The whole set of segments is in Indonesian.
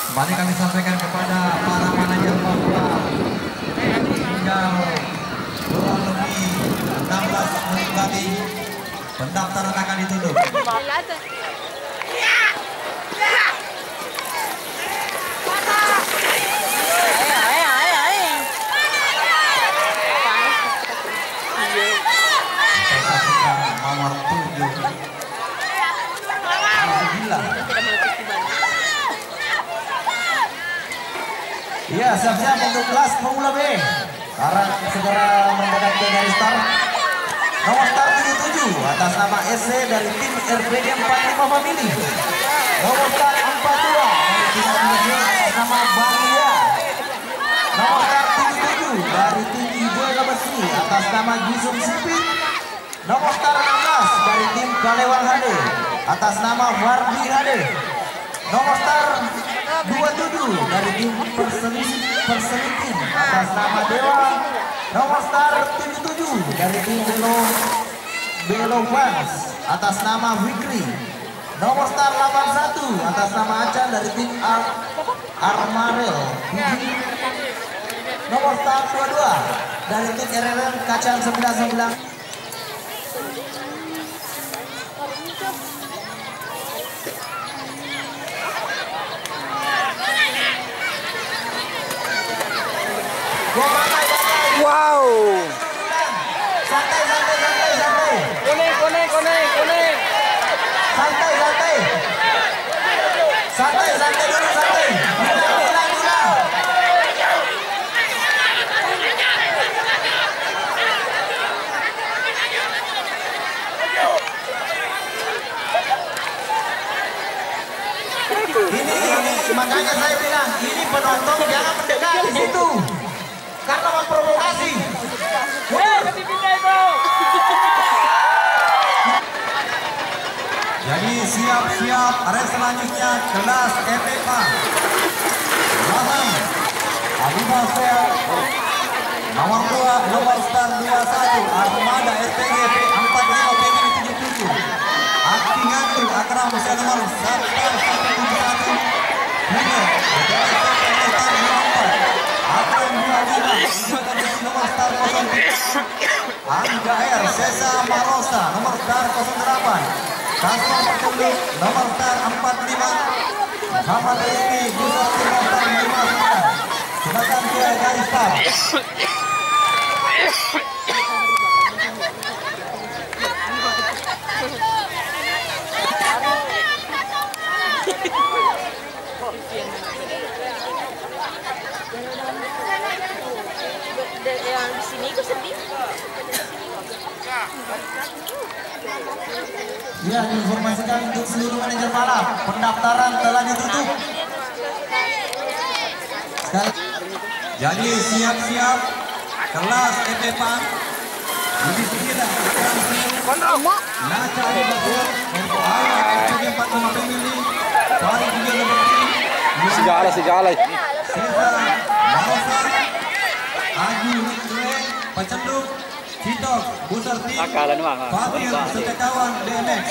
Kembali kami sampaikan kepada para manajer bahwa tinggal kurang lebih 16 menit lagi pendaftaran akan ditutup. Nomor 7 Ya, siap-siap untuk kelas pemula B. Sekarang segera mendadak ke garis start. Nomor start 77 atas nama SC dari tim RPD 45 Family. Nomor start 42 dari tim Indonesia atas nama Bangya. Nomor start 77 dari tim Ijola Besi atas nama Jisung Sipit. Nomor start 16 dari tim Kalewang Hade atas nama Wardi Hade. Nomor start 27 dari tim Perselikin atas nama Dewa. Nomor start 77 dari tim Belo Fans atas nama Fikri. Nomor start 81 atas nama Acan dari tim Armarel. Nomor start 22 dari tim RRM Kacang 99. Wow. Santai. Kuning. Santai dulu. Bilang. Ini makanya saya bilang ini penonton jangan mendekat di situ karena memprovokasi. Jadi siap-siap race selanjutnya kelas FFA. Lahan Abu Basel nomor 2 nomor start 21 Armada STG P45 P77 Akti Ngatur Akram usia nomor 171 Hingga Akram 25 nomor start 03 Angga R Sesa Marosa nomor start 08 Kasma Pertunduk nomor start 45 Muhammad Rizky nomor start 59. Silakan ke garis start. Yang di sini kok sedih. Ya, diinformasikan untuk seluruh manajer balap, pendaftaran telah ditutup. Jadi siap-siap kelas FFA. Lebih sedikit Naca di Batur, untuk ayah FPG 45 Family, Bari juga Liberty, Segala. Sesa, Marosa, Agi, Pacenduk, Citok, Buserti, Fatir, Setekawan, DMX.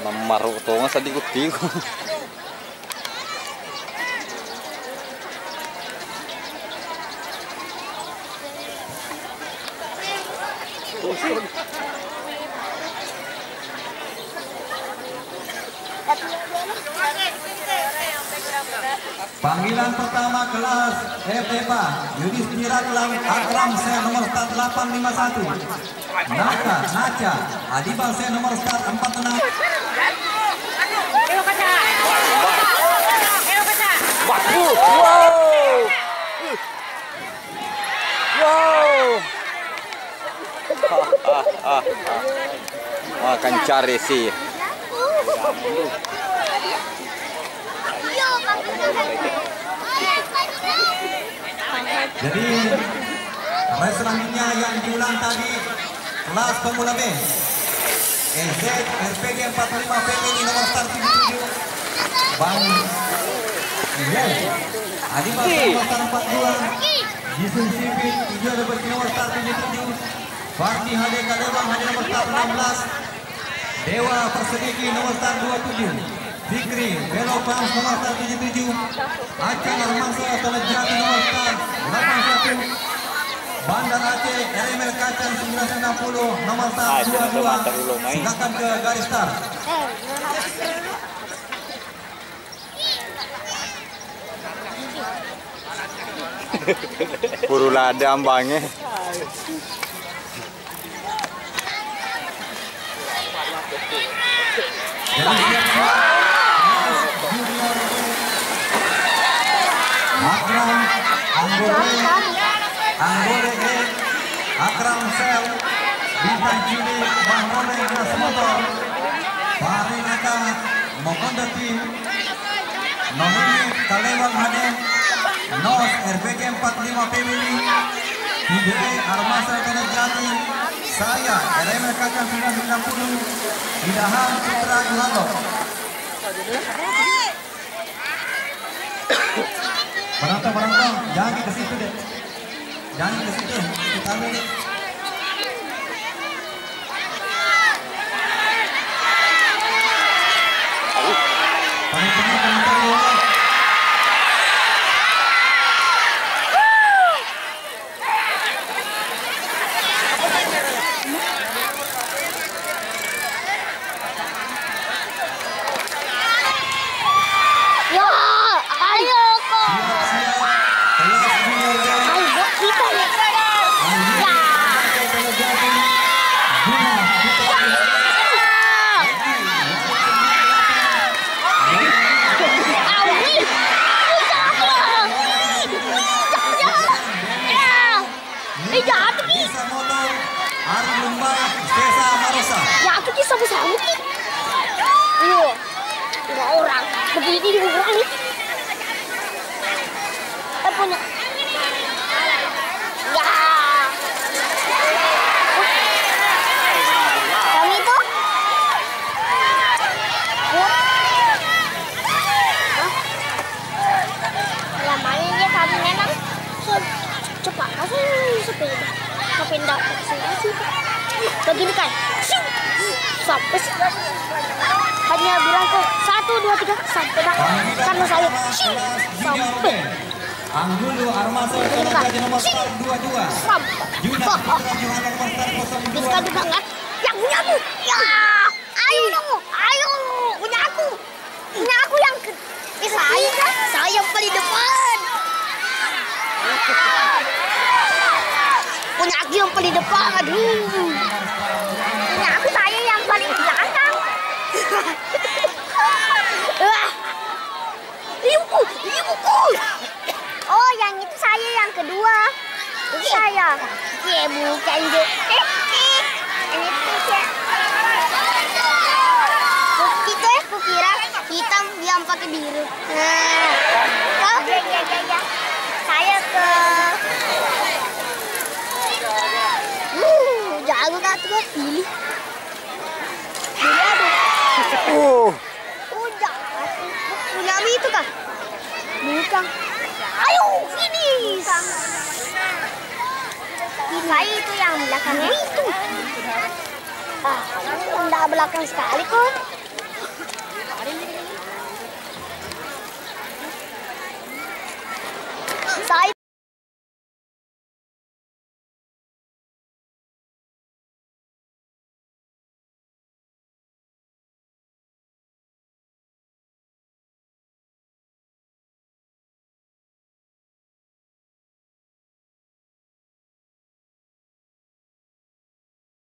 Namaro to nga sa likod-likod. Panggilan pertama kelas FFA Yudhistira Kelang Akram saya nomor start 851 Naca Adibal saya nomor start 46 Wow. Makan cari sih. Jadi race selanjutnya yang diulang tadi kelas pemula B EZ RPG 45 PMI nomor start 77 Bang Iya Adi Mas nomor start 42 Jisun Sipit 7 nomor start 77 Fardi HD Kalebang HD nomor start 16 Dewa Persediki nomor start 27 Fikri Belo Pams nomor start 77 Aceh Armansa Telejati nomor start 81 Bandar Aceh RML Kacang 960 nomor start 22 silakan ke garis start. Buru lada ambangnya. Akram Anggore Akram Sel Bintang Cili Bahrone Gras Motor Parinaka Mokonda Tim Nomini Kalewang Haden Nos RPG 45 Pemili Hidre Armasa Telejati saya RML Kacang 990 Hidahan Citra Yuhanto Penonton jangan ke situ deh. Jangan ke situ. Kita ambil. Orang begini orang nih. Punya. Ya. Kami itu. Lamanya dia kami memang cepat kasih sepeda. Sepeda sih. Begini kan. Sampai sih. Hanya bilang kok 1, 2, 3 sampai dah karena saya sampai Anggulu Armasa Telejati nomor start 22 Yuna Putra Johanna nomor start 02 bisa dibangat yang punya aku ya ayo dong ayo punya aku yang saya yang paling depan punya aku yang paling depan aduh punya aku saya yang paling belakang ibuku. Oh, yang itu saya yang kedua. Itu saya. Ya bukan deh. Ini tuh saya. Itu ya, kukira hitam yang pakai biru. Nah, oh ya. Saya ke. Jago tak tuh pilih. Punya itu kan? Bukan. Ayo finish. Saya itu yang belakangnya itu. Enggak belakang sekali kok.